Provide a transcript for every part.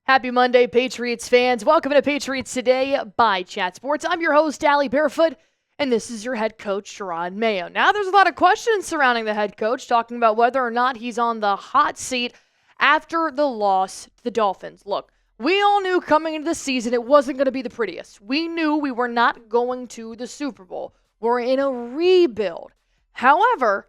Happy Monday, Patriots fans. Welcome to Patriots Today by Chat Sports. I'm your host, Allie Barefoot, and this is your head coach, Jerod Mayo. Now, there's a lot of questions surrounding the head coach, talking about whether or not he's on the hot seat after the loss to the Dolphins. Look, we all knew coming into the season it wasn't going to be the prettiest. We knew we were not going to the Super Bowl. We're in a rebuild. However,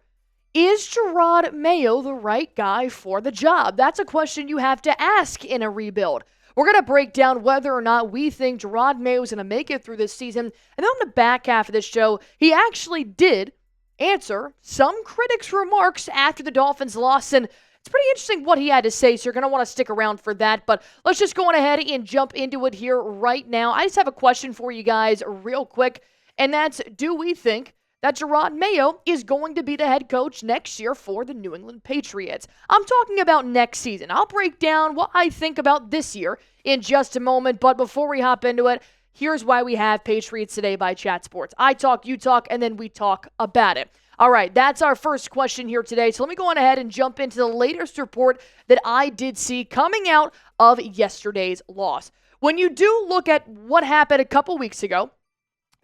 is Gerard Mayo the right guy for the job? That's a question you have to ask in a rebuild. We're going to break down whether or not we think Gerard Mayo is going to make it through this season. And then on the back half of this show, he actually did answer some critics' remarks after the Dolphins lost. And it's pretty interesting what he had to say, so you're going to want to stick around for that. But let's just go on ahead and jump into it here right now. I just have a question for you guys real quick, and that's, do we think that Jerod Mayo is going to be the head coach next year for the New England Patriots? I'm talking about next season. I'll break down what I think about this year in just a moment, but before we hop into it, here's why we have Patriots Today by Chat Sports. I talk, you talk, and then we talk about it. All right, that's our first question here today, so let me go on ahead and jump into the latest report that I did see coming out of yesterday's loss. When you do look at what happened a couple weeks ago,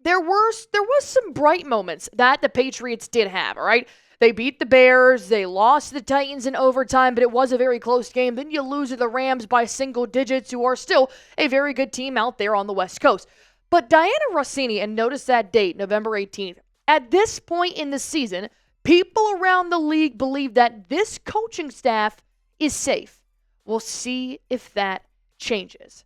there was some bright moments that the Patriots did have, all right? They beat the Bears, they lost the Titans in overtime, but it was a very close game. Then you lose to the Rams by single digits, who are still a very good team out there on the West Coast. But Diana Rossini, and notice that date, November 18th, at this point in the season, people around the league believe that this coaching staff is safe. We'll see if that changes.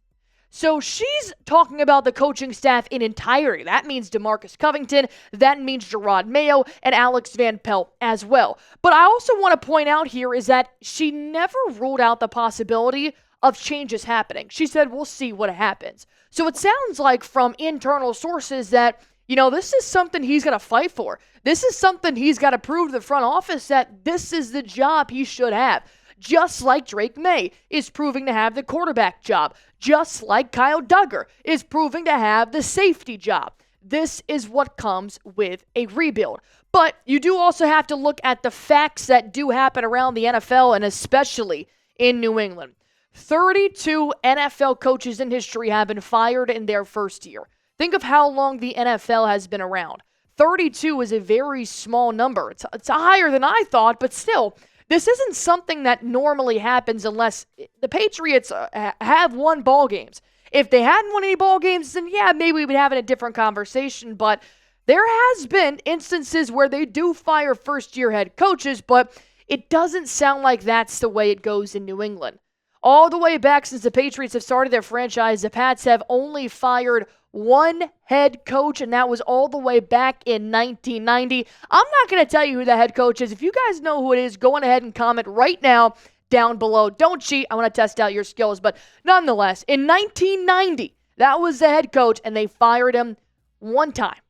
So she's talking about the coaching staff in entirety. That means DeMarcus Covington, that means Jerod Mayo, and Alex Van Pelt as well. But I also want to point out here is that she never ruled out the possibility of changes happening. She said, we'll see what happens. So it sounds like from internal sources that, this is something he's got to fight for. This is something he's got to prove to the front office that this is the job he should have. Just like Drake May is proving to have the quarterback job. Just like Kyle Duggar is proving to have the safety job. This is what comes with a rebuild. But you do also have to look at the facts that do happen around the NFL and especially in New England. 32 NFL coaches in history have been fired in their first year. Think of how long the NFL has been around. 32 is a very small number. It's higher than I thought, but still, this isn't something that normally happens unless the Patriots have won ball games. If they hadn't won any ball games, then yeah, maybe we would be having a different conversation. But there has been instances where they do fire first-year head coaches, but it doesn't sound like that's the way it goes in New England. All the way back since the Patriots have started their franchise, the Pats have only fired one head coach, and that was all the way back in 1990. I'm not going to tell you who the head coach is. If you guys know who it is, go on ahead and comment right now down below. Don't cheat. I want to test out your skills. But nonetheless, in 1990, that was the head coach, and they fired him one time.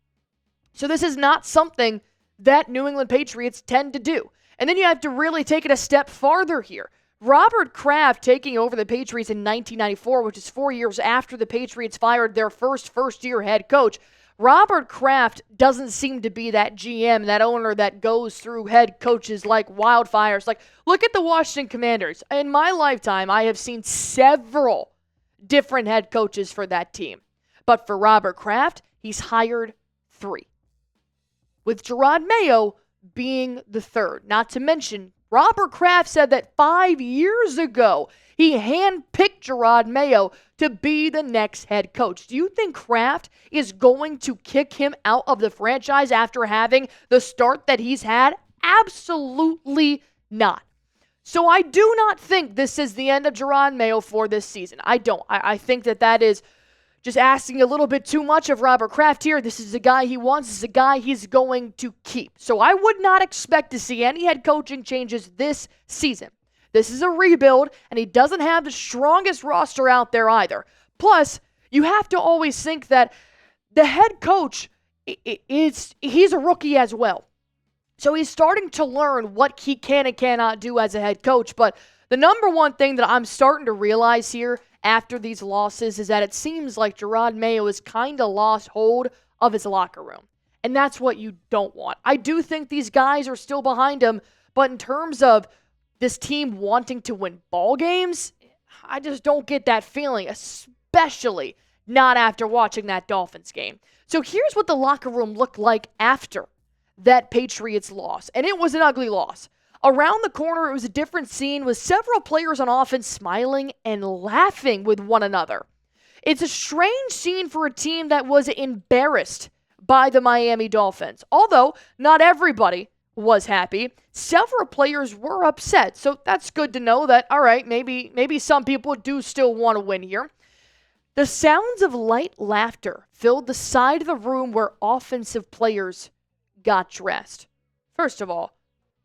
So this is not something that New England Patriots tend to do. And then you have to really take it a step farther here. Robert Kraft taking over the Patriots in 1994, which is 4 years after the Patriots fired their first-year head coach. Robert Kraft doesn't seem to be that GM, that owner that goes through head coaches like wildfires. Like, look at the Washington Commanders. In my lifetime, I have seen several different head coaches for that team. But for Robert Kraft, he's hired 3. With Jerod Mayo being the third. Not to mention, Robert Kraft said that 5 years ago, he handpicked Jerod Mayo to be the next head coach. Do you think Kraft is going to kick him out of the franchise after having the start that he's had? Absolutely not. So I do not think this is the end of Jerod Mayo for this season. I don't. I think that is just asking a little bit too much of Robert Kraft here. This is the guy he wants. This is the guy he's going to keep. So I would not expect to see any head coaching changes this season. This is a rebuild, and he doesn't have the strongest roster out there either. Plus, you have to always think that the head coach, he's a rookie as well. So he's starting to learn what he can and cannot do as a head coach. But the number one thing that I'm starting to realize here after these losses is that it seems like Gerard Mayo has kind of lost hold of his locker room. And that's what you don't want. I do think these guys are still behind him, but in terms of this team wanting to win ball games, I just don't get that feeling, especially not after watching that Dolphins game. So here's what the locker room looked like after that Patriots loss, and it was an ugly loss. Around the corner, it was a different scene with several players on offense smiling and laughing with one another. It's a strange scene for a team that was embarrassed by the Miami Dolphins. Although not everybody was happy, several players were upset. So that's good to know that, all right, maybe some people do still want to win here. The sounds of light laughter filled the side of the room where offensive players got dressed. First of all,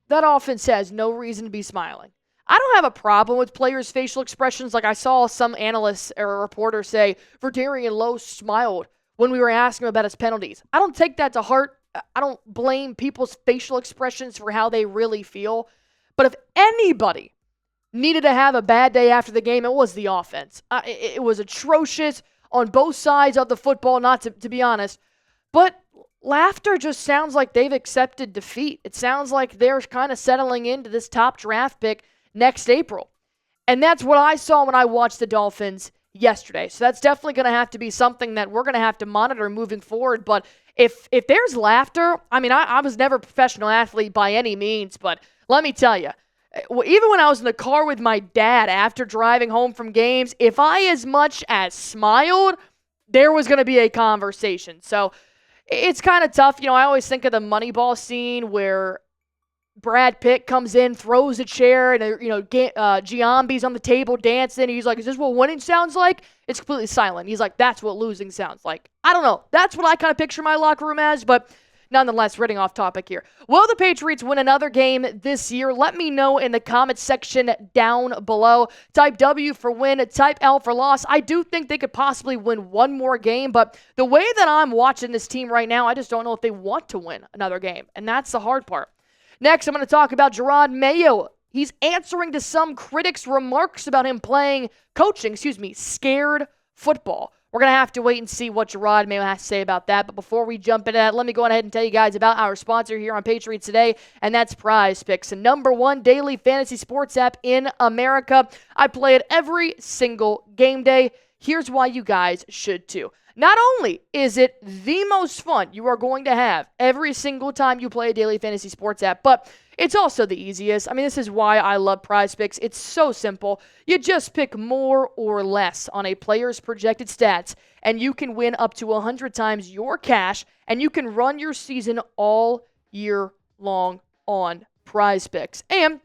that offense has no reason to be smiling. I don't have a problem with players' facial expressions. Like I saw some analyst or a reporter say, Verdarian Lowe smiled when we were asking him about his penalties. I don't take that to heart. I don't blame people's facial expressions for how they really feel. But if anybody needed to have a bad day after the game, it was the offense. It was atrocious on both sides of the football, not to be honest. But laughter just sounds like they've accepted defeat. It sounds like they're kind of settling into this top draft pick next April. And that's what I saw when I watched the Dolphins yesterday. So that's definitely going to have to be something that we're going to have to monitor moving forward. But if there's laughter, I mean, I was never a professional athlete by any means, but let me tell you, even when I was in the car with my dad after driving home from games, if I as much as smiled, there was going to be a conversation. So it's kind of tough. I always think of the Moneyball scene where Brad Pitt comes in, throws a chair, and Giambi's on the table dancing. He's like, "Is this what winning sounds like?" It's completely silent. He's like, "That's what losing sounds like." I don't know. That's what I kind of picture my locker room as, but nonetheless, running off topic here. Will the Patriots win another game this year? Let me know in the comments section down below. Type W for win, type L for loss. I do think they could possibly win one more game, but the way that I'm watching this team right now, I just don't know if they want to win another game, and that's the hard part. Next, I'm going to talk about Jerod Mayo. He's answering to some critics' remarks about him coaching scared football. We're going to have to wait and see what Jerod Mayo has to say about that. But before we jump into that, let me go ahead and tell you guys about our sponsor here on Patriots Today, and that's Prize Picks, the #1 daily fantasy sports app in America. I play it every single game day. Here's why you guys should too. Not only is it the most fun you are going to have every single time you play a daily fantasy sports app, but it's also the easiest. I mean, this is why I love Prize Picks. It's so simple. You just pick more or less on a player's projected stats, and you can win up to 100 times your cash, and you can run your season all year long on Prize Picks. And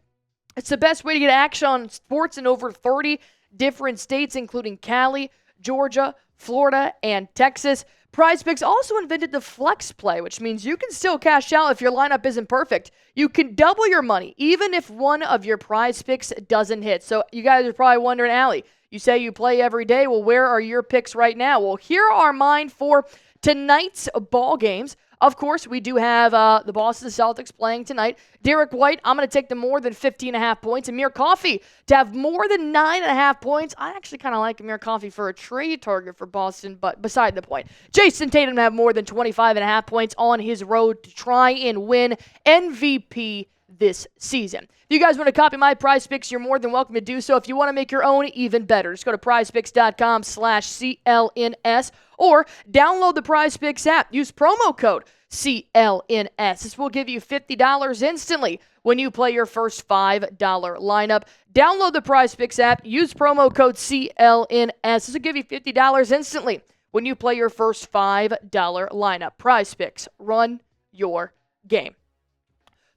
it's the best way to get action on sports in over 30 different states, including Cali, Georgia, Florida, and Texas. Prize Picks also invented the flex play, which means you can still cash out if your lineup isn't perfect. You can double your money, even if one of your Prize Picks doesn't hit. So you guys are probably wondering, Allie, you say you play every day. Well, where are your picks right now? Well, here are mine for tonight's ball games. Of course, we do have the Boston Celtics playing tonight. Derek White, I'm going to take the more than 15.5 points. Amir Coffey to have more than 9.5 points. I actually kind of like Amir Coffey for a trade target for Boston, but beside the point. Jason Tatum to have more than 25.5 points on his road to try and win MVP this season. If you guys want to copy my Prize Picks, you're more than welcome to do so. If you want to make your own, even better. Just go to prizepicks.com/CLNS or download the Prize Picks app. Use promo code CLNS. This will give you $50 instantly when you play your first $5 lineup. Download the Prize Picks app. Use promo code CLNS. This will give you $50 instantly when you play your first $5 lineup. Prize Picks. Run your game.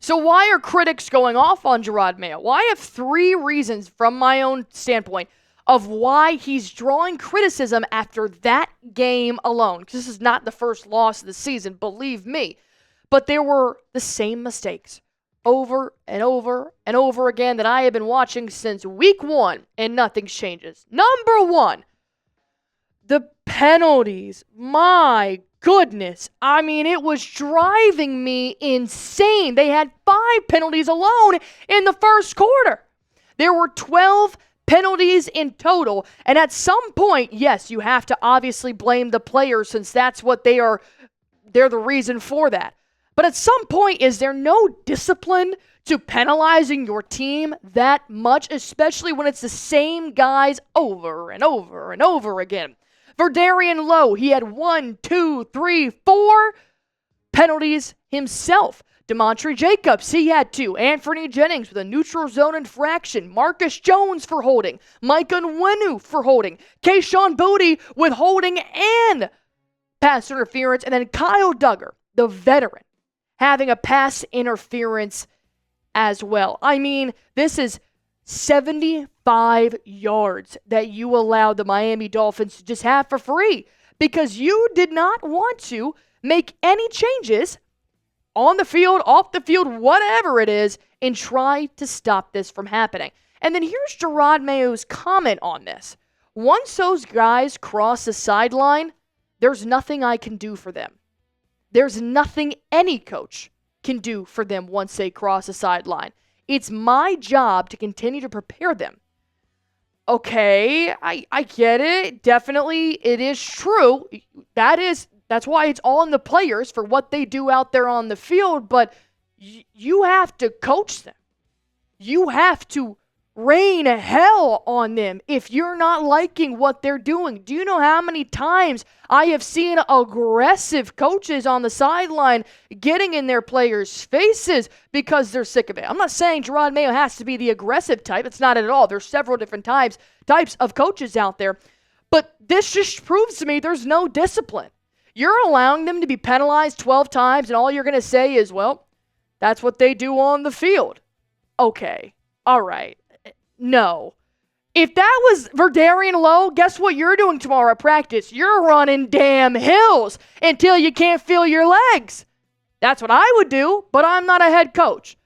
So why are critics going off on Jerod Mayo? Well, I have 3 reasons from my own standpoint of why he's drawing criticism after that game alone. Because this is not the first loss of the season, believe me. But there were the same mistakes over and over and over again that I have been watching since week 1, and nothing changes. Number 1, the penalties. My goodness. I mean, it was driving me insane. They had 5 penalties alone in the first quarter. There were 12 penalties in total. And at some point, yes, you have to obviously blame the players since that's what they are they're the reason for that. But at some point, is there no discipline to penalizing your team that much, especially when it's the same guys over and over and over again? Verdarian Lowe, he had 4 penalties himself. Demontre Jacobs, he had 2. Anthony Jennings with a neutral zone infraction. Marcus Jones for holding. Micah Nwenu for holding. Keyshawn Boutte with holding and pass interference. And then Kyle Duggar, the veteran, having a pass interference as well. I mean, this is 75 yards that you allowed the Miami Dolphins to just have for free because you did not want to make any changes on the field, off the field, whatever it is, and try to stop this from happening. And then here's Gerard Mayo's comment on this. Once those guys cross the sideline, there's nothing I can do for them. There's nothing any coach can do for them once they cross the sideline. It's my job to continue to prepare them. Okay, I get it. Definitely, it is true. That's why it's on the players for what they do out there on the field, but you have to coach them. You have to rain hell on them if you're not liking what they're doing. Do you know how many times I have seen aggressive coaches on the sideline getting in their players' faces because they're sick of it? I'm not saying Jerod Mayo has to be the aggressive type. It's not at all. There's several different types of coaches out there. But this just proves to me there's no discipline. You're allowing them to be penalized 12 times, and all you're going to say is, well, that's what they do on the field. Okay. All right. No. If that was Verdarian Lowe, guess what you're doing tomorrow at practice? You're running damn hills until you can't feel your legs. That's what I would do, but I'm not a head coach.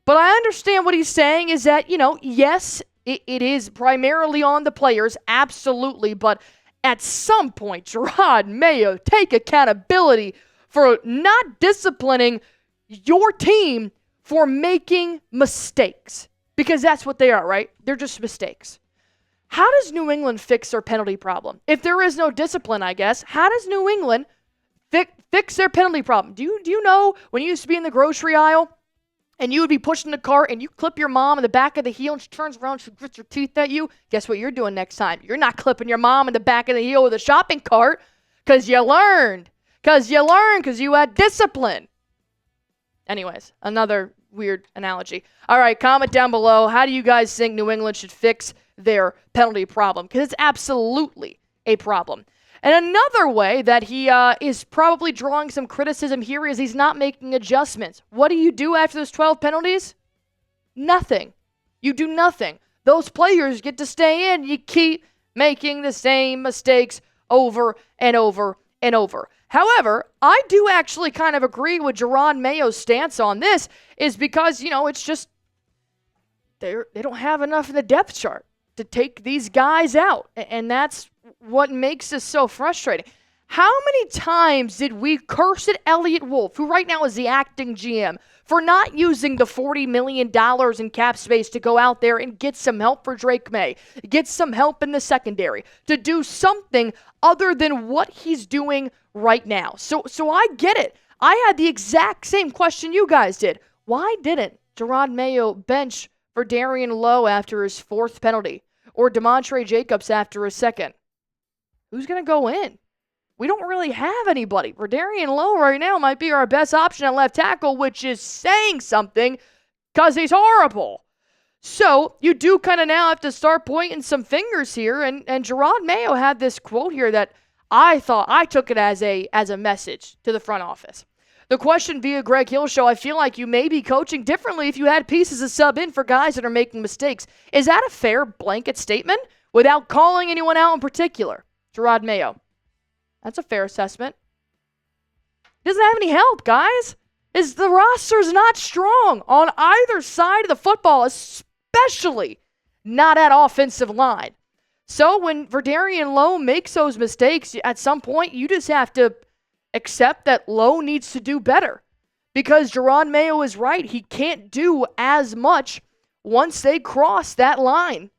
But I understand what he's saying is that, yes, it is primarily on the players, absolutely, but at some point, Jerod Mayo, take accountability for not disciplining your team for making mistakes. Because that's what they are, right? They're just mistakes. How does New England fix their penalty problem? If there is no discipline, I guess, how does New England fix their penalty problem? Do you know when you used to be in the grocery aisle and you would be pushing the cart and you clip your mom in the back of the heel and she turns around, she grits her teeth at you? Guess what you're doing next time? You're not clipping your mom in the back of the heel with a shopping cart because you learned. Because you had discipline. Anyways, another weird analogy. All right, comment down below. How do you guys think New England should fix their penalty problem? Because it's absolutely a problem. And another way that he is probably drawing some criticism here is he's not making adjustments. What do you do after those 12 penalties? Nothing. You do nothing. Those players get to stay in. You keep making the same mistakes over and over and over. However, I do actually kind of agree with Gerard Mayo's stance on this is because, it's just they don't have enough in the depth chart to take these guys out. And that's what makes this so frustrating. How many times did we curse at Elliott Wolf, who right now is the acting GM, for not using the $40 million in cap space to go out there and get some help for Drake May, get some help in the secondary, to do something other than what he's doing right now? So I get it. I had the exact same question you guys did. Why didn't Jerod Mayo bench Verdarian Lowe after his 4th penalty or Demontre Jacobs after his 2nd? Who's going to go in? We don't really have anybody. Verdarian Lowe right now might be our best option at left tackle, which is saying something because he's horrible. So you do kind of now have to start pointing some fingers here. And Jerod Mayo had this quote here that I took it as a message to the front office. The question via Greg Hill Show, I feel like you may be coaching differently if you had pieces of sub in for guys that are making mistakes. Is that a fair blanket statement without calling anyone out in particular? Jerod Mayo. That's a fair assessment. He doesn't have any help, guys. The roster's not strong on either side of the football, especially not at offensive line. So when Verdarian Lowe makes those mistakes, at some point you just have to accept that Lowe needs to do better. Because Jerod Mayo is right. He can't do as much once they cross that line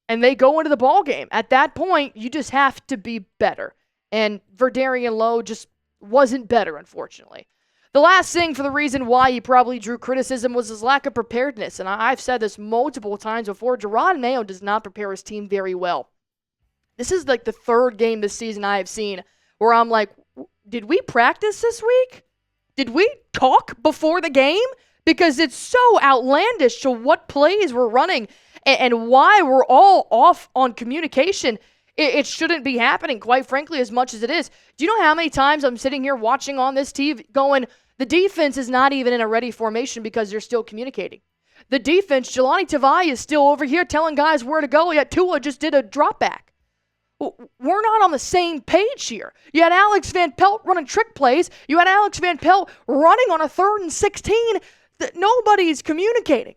and they go into the ball game. At that point, you just have to be better. And Verdarian Lowe just wasn't better, unfortunately. The last thing for the reason why he probably drew criticism was his lack of preparedness. And I've said this multiple times before. Gerard Mayo does not prepare his team very well. This is like the third game this season I have seen where I'm like, did we practice this week? Did we talk before the game? Because it's so outlandish to what plays we're running and why we're all off on communication. It shouldn't be happening, quite frankly, as much as it is. Do you know how many times I'm sitting here watching on this TV going, the defense is not even in a ready formation because they're still communicating. The defense, Jelani Tavai is still over here telling guys where to go, yet Tua just did a drop back. We're not on the same page here. You had Alex Van Pelt running trick plays. You had Alex Van Pelt running on a 3rd and 16. That nobody's communicating.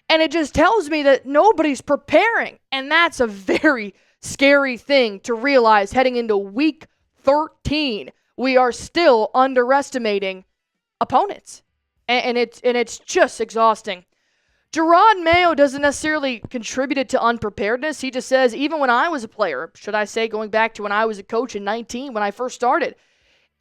And it just tells me that nobody's preparing. And that's a very scary thing to realize heading into week 13. We are still underestimating opponents. And it's just exhausting. Jerod Mayo doesn't necessarily contribute to unpreparedness. He just says, even when I was a player, should I say going back to when I was a coach in 19, when I first started,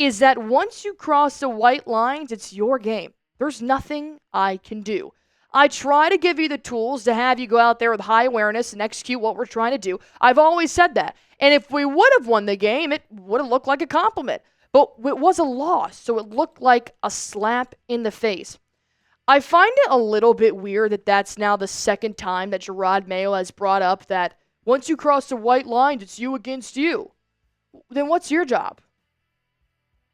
is that once you cross the white lines, it's your game. There's nothing I can do. I try to give you the tools to have you go out there with high awareness and execute what we're trying to do. I've always said that. And if we would have won the game, it would have looked like a compliment. But it was a loss, so it looked like a slap in the face. I find it a little bit weird that that's now the second time that Jerod Mayo has brought up that once you cross the white lines, it's you against you. Then what's your job?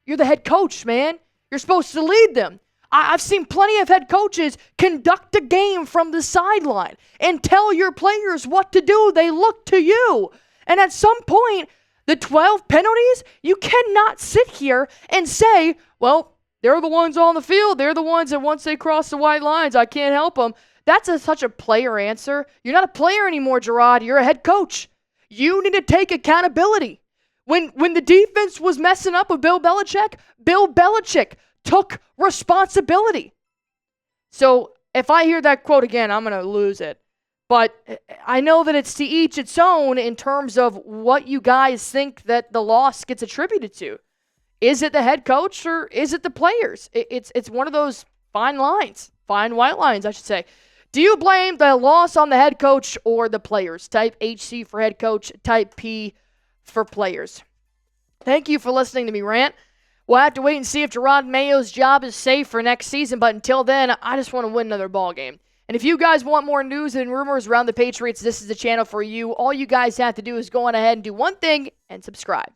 You're the head coach, man. You're supposed to lead them. I've seen plenty of head coaches conduct a game from the sideline and tell your players what to do. They look to you. And at some point, the 12 penalties, you cannot sit here and say, well, they're the ones on the field. They're the ones that once they cross the white lines, I can't help them. That's such a player answer. You're not a player anymore, Gerard. You're a head coach. You need to take accountability. When the defense was messing up with Bill Belichick took responsibility. So if I hear that quote again, I'm going to lose it. But I know that it's to each its own in terms of what you guys think that the loss gets attributed to. Is it the head coach or is it the players? It's one of those fine lines, fine white lines, I should say. Do you blame the loss on the head coach or the players? Type HC for head coach, type P for players. Thank you for listening to me rant. We'll have to wait and see if Jerod Mayo's job is safe for next season, but until then, I just want to win another ball game. And if you guys want more news and rumors around the Patriots, this is the channel for you. All you guys have to do is go on ahead and do one thing and subscribe.